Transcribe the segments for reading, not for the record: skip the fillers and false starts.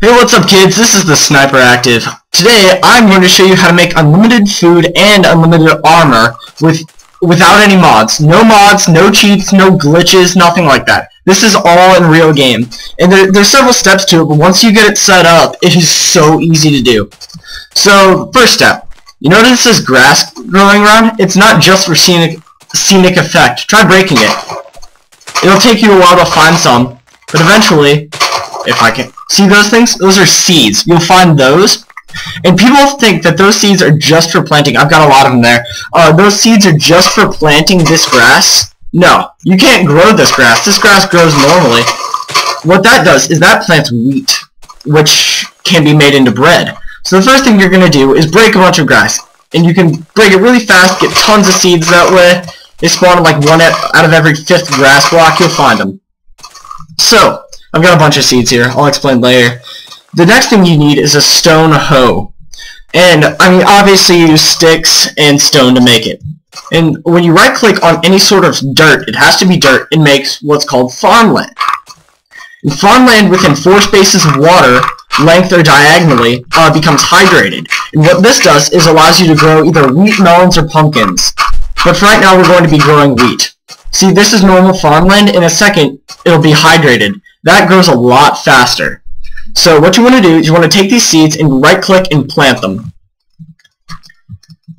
Hey, what's up kids? This is the Sniper Active. Today I'm going to show you how to make unlimited food and unlimited armor without any mods. No mods, no cheats, no glitches, nothing like that. This is all in real game. And there's several steps to it, but once you get it set up, it is so easy to do. So, first step. You notice this grass growing around? It's not just for scenic effect. Try breaking it. It'll take you a while to find some, but eventually, if I can see those things, those are seeds. You'll find those, and people think that those seeds are just for planting. I've got a lot of them there. Those seeds are just for planting this grass. No, you can't grow this grass. This grass grows normally. What that does is that plants wheat, which can be made into bread. So the first thing you're going to do is break a bunch of grass, and you can break it really fast, get tons of seeds that way. They spawn like one out of every 5th grass block. You'll find them. So, I've got a bunch of seeds here. I'll explain later. The next thing you need is a stone hoe. And, I mean, obviously you use sticks and stone to make it. And when you right-click on any sort of dirt, it has to be dirt, it makes what's called farmland. And farmland within 4 spaces of water, length or diagonally, becomes hydrated. And what this does is allows you to grow either wheat, melons, or pumpkins. But for right now, we're going to be growing wheat. See, this is normal farmland. In a second, it'll be hydrated. That grows a lot faster. So what you want to do is you want to take these seeds and right-click and plant them.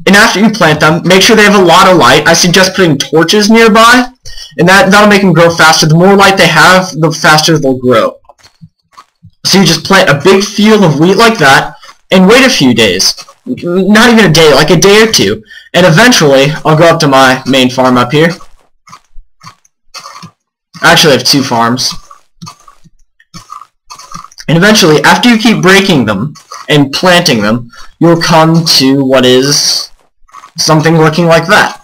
And after you plant them, make sure they have a lot of light. I suggest putting torches nearby, and that'll make them grow faster. The more light they have, the faster they'll grow. So you just plant a big field of wheat like that, and wait a few days. Not even a day, like a day or two. And eventually, I'll go up to my main farm up here. Actually, I have 2 farms. And eventually, after you keep breaking them and planting them, you'll come to what is something looking like that.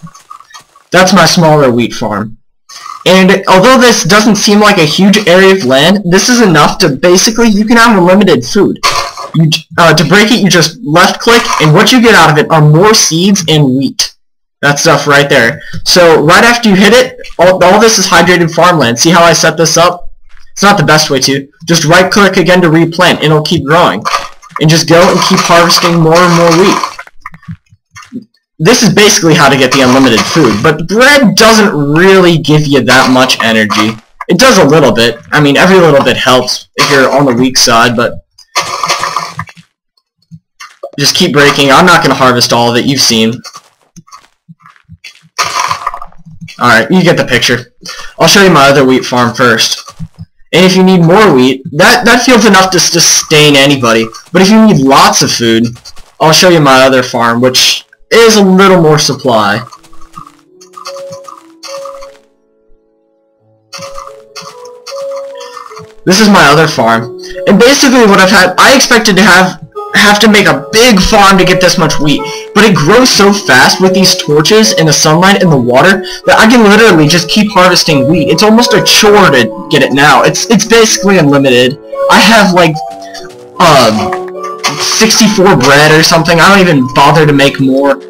That's my smaller wheat farm. And although this doesn't seem like a huge area of land, this is enough to basically, you can have unlimited food. To break it, you just left-click, and what you get out of it are more seeds and wheat. That stuff right there. So right after you hit it, all this is hydrated farmland. See how I set this up? It's not the best way to. Just right-click again to replant, and it'll keep growing. And just go and keep harvesting more and more wheat. This is basically how to get the unlimited food, but bread doesn't really give you that much energy. It does a little bit. I mean, every little bit helps if you're on the weak side, but just keep breaking. I'm not going to harvest all of it. You've seen. Alright, you get the picture. I'll show you my other wheat farm first. And if you need more wheat, that field's enough to sustain anybody. But if you need lots of food, I'll show you my other farm, which is a little more supply. This is my other farm. And basically what I expected to have to make a big farm to get this much wheat, but it grows so fast with these torches and the sunlight and the water that I can literally just keep harvesting wheat. It's almost a chore to get it now. It's basically unlimited. I have like 64 bread or something. I don't even bother to make more.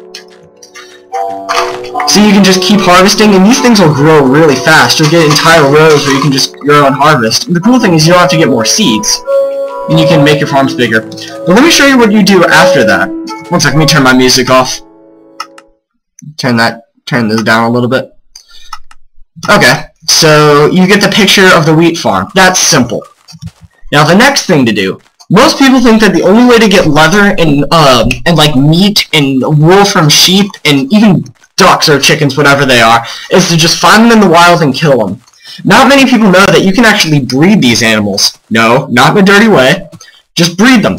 So you can just keep harvesting, and these things will grow really fast. You'll get entire rows where you can just grow and harvest. And the cool thing is you don't have to get more seeds, and you can make your farms bigger. But let me show you what you do after that. One second, let me turn my music off. Turn this down a little bit. Okay, so you get the picture of the wheat farm. That's simple. Now the next thing to do. Most people think that the only way to get leather and like meat and wool from sheep and even ducks or chickens, whatever they are, is to just find them in the wild and kill them. Not many people know that you can actually breed these animals. No, not in a dirty way. Just breed them.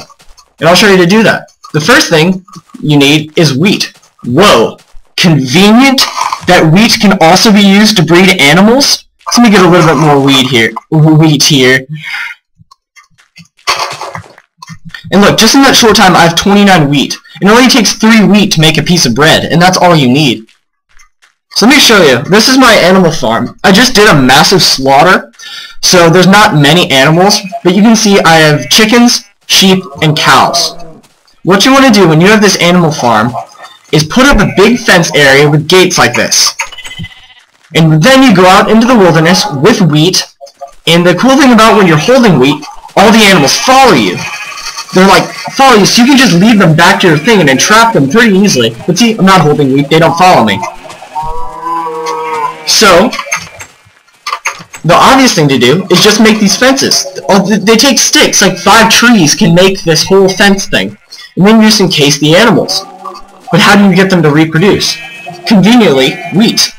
And I'll show you to do that. The first thing you need is wheat. Whoa. Convenient that wheat can also be used to breed animals? So let me get a little bit more wheat here. And look, just in that short time, I have 29 wheat. It only takes 3 wheat to make a piece of bread, and that's all you need. So let me show you. This is my animal farm. I just did a massive slaughter, so there's not many animals, but you can see I have chickens, sheep, and cows. What you want to do when you have this animal farm is put up a big fence area with gates like this. And then you go out into the wilderness with wheat, and the cool thing about when you're holding wheat all the animals follow you. They're like, follow you, so you can just leave them back to your thing and then trap them pretty easily. But see, I'm not holding wheat, they don't follow me. So, the obvious thing to do is just make these fences. They take sticks, like 5 trees can make this whole fence thing. And then you just encase the animals. But how do you get them to reproduce? Conveniently, wheat.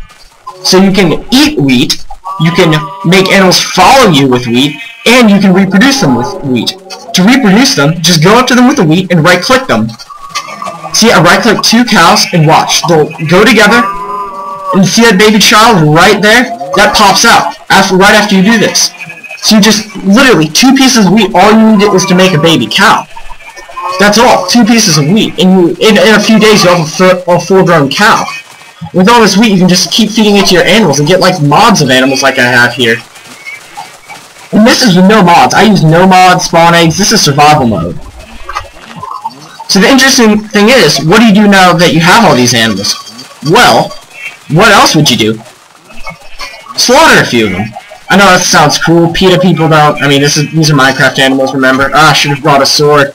So you can eat wheat, you can make animals follow you with wheat, and you can reproduce them with wheat. To reproduce them, just go up to them with the wheat and right-click them. See, I right-click 2 cows and watch. They'll go together, and see that baby child right there? That pops out right after you do this. So you just, literally, 2 pieces of wheat, all you need is to make a baby cow. That's all, 2 pieces of wheat. And in a few days, you'll have a full-grown cow. With all this wheat, you can just keep feeding it to your animals and get, like, mods of animals like I have here. And this is with no mods. I use no mods, spawn eggs. This is survival mode. So the interesting thing is, what do you do now that you have all these animals? Well, what else would you do? Slaughter a few of them. I know that sounds cool. PETA people don't. I mean, these are Minecraft animals, remember? Ah, I should have brought a sword.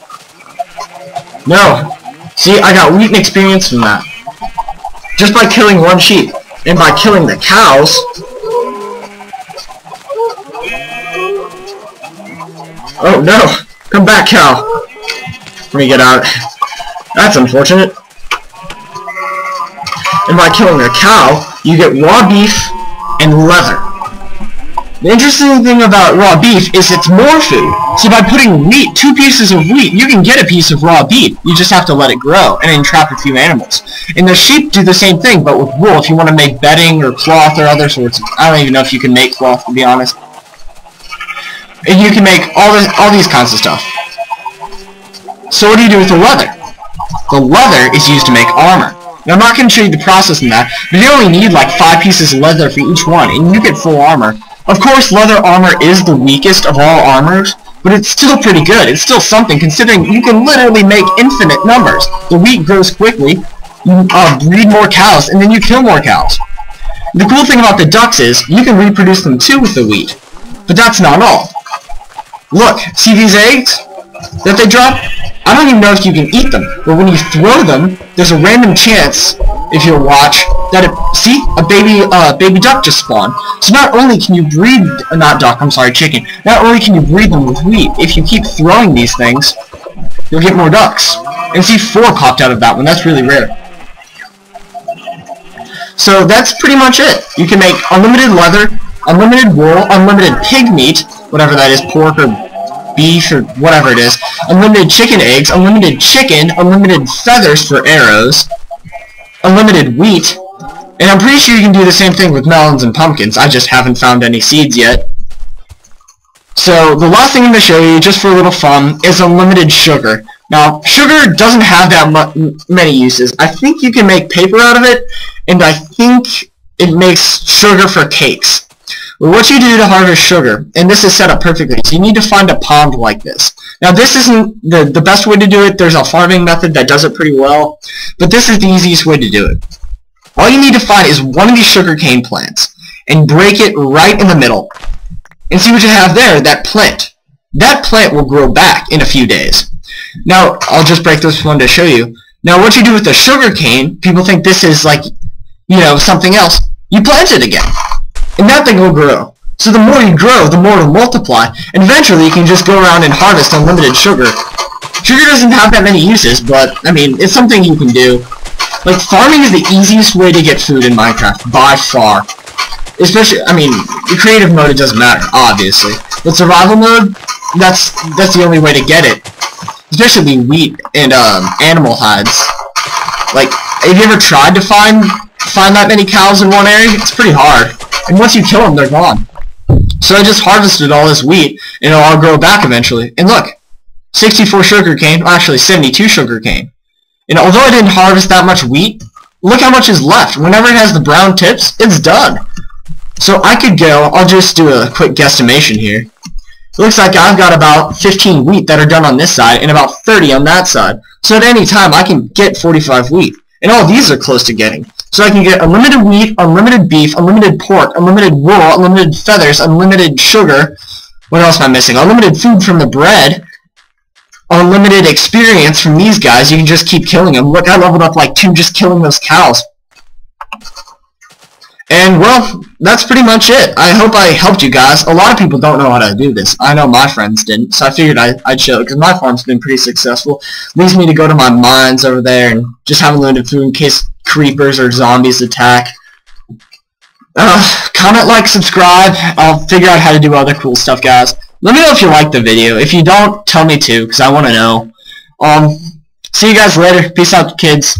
No. See, I got wheat and experience from that. Just by killing 1 sheep. And by killing the cows. Oh no! Come back, cow! Let me get out. That's unfortunate. And by killing a cow, you get raw beef and leather. The interesting thing about raw beef is it's more food. So by putting wheat, 2 pieces of wheat, you can get a piece of raw beef. You just have to let it grow and then trap a few animals. And the sheep do the same thing, but with wool. If you want to make bedding or cloth or other sorts of... I don't even know if you can make cloth, to be honest. And you can make all these kinds of stuff. So what do you do with the leather? The leather is used to make armor. Now I'm not going to show you the process in that, but you only need like 5 pieces of leather for each one, and you get full armor. Of course, leather armor is the weakest of all armors, but it's still pretty good. It's still something, considering you can literally make infinite numbers. The wheat grows quickly, you breed more cows, and then you kill more cows. The cool thing about the ducks is, you can reproduce them too with the wheat. But that's not all. Look, see these eggs that they drop? I don't even know if you can eat them, but when you throw them, there's a random chance, if you'll watch, that a baby duck just spawned. So not only can you breed, not duck, I'm sorry, chicken, not only can you breed them with wheat, if you keep throwing these things, you'll get more ducks. And see, 4 popped out of that one, that's really rare. So that's pretty much it. You can make unlimited leather, unlimited wool, unlimited pig meat, whatever that is, pork or beef or whatever it is, unlimited chicken eggs, unlimited chicken, unlimited feathers for arrows, unlimited wheat, and I'm pretty sure you can do the same thing with melons and pumpkins. I just haven't found any seeds yet. So the last thing I'm going to show you, just for a little fun, is unlimited sugar. Now, sugar doesn't have that many uses. I think you can make paper out of it, and I think it makes sugar for cakes. Well, what you do to harvest sugar, and this is set up perfectly, so you need to find a pond like this. Now this isn't the best way to do it. There's a farming method that does it pretty well, but this is the easiest way to do it. All you need to find is one of these sugarcane plants, and break it right in the middle. And see what you have there, that plant. That plant will grow back in a few days. Now, I'll just break this one to show you. Now what you do with the sugarcane, people think this is like, you know, something else. You plant it again. And that thing will grow. So the more you grow, the more it will multiply, and eventually you can just go around and harvest unlimited sugar. Sugar doesn't have that many uses, but, I mean, it's something you can do. Like, farming is the easiest way to get food in Minecraft, by far. Especially, I mean, the creative mode, it doesn't matter, obviously. But survival mode, that's the only way to get it. Especially wheat and, animal hides. Like, have you ever tried to find that many cows in one area? It's pretty hard. And once you kill them, they're gone. So I just harvested all this wheat, and it'll all grow back eventually. And look, 64 sugarcane, well, actually 72 sugarcane. And although I didn't harvest that much wheat, look how much is left. Whenever it has the brown tips, it's done. So I could go, I'll just do a quick guesstimation here. It looks like I've got about 15 wheat that are done on this side, and about 30 on that side. So at any time, I can get 45 wheat. And all these are close to getting. So I can get unlimited wheat, unlimited beef, unlimited pork, unlimited wool, unlimited feathers, unlimited sugar, What else am I missing? Unlimited food from the bread. Unlimited experience from these guys. You can just keep killing them. Look, I leveled up like 2 just killing those cows. And, well, that's pretty much it. I hope I helped you guys. A lot of people don't know how to do this. I know my friends didn't, so I figured I'd show it, because my farm's been pretty successful. Leads me to go to my mines over there and just have unlimited food in case creepers or zombies attack. Comment, like, subscribe. I'll figure out how to do other cool stuff, guys. Let me know if you liked the video. If you don't, tell me too, because I want to know. See you guys later. Peace out, kids.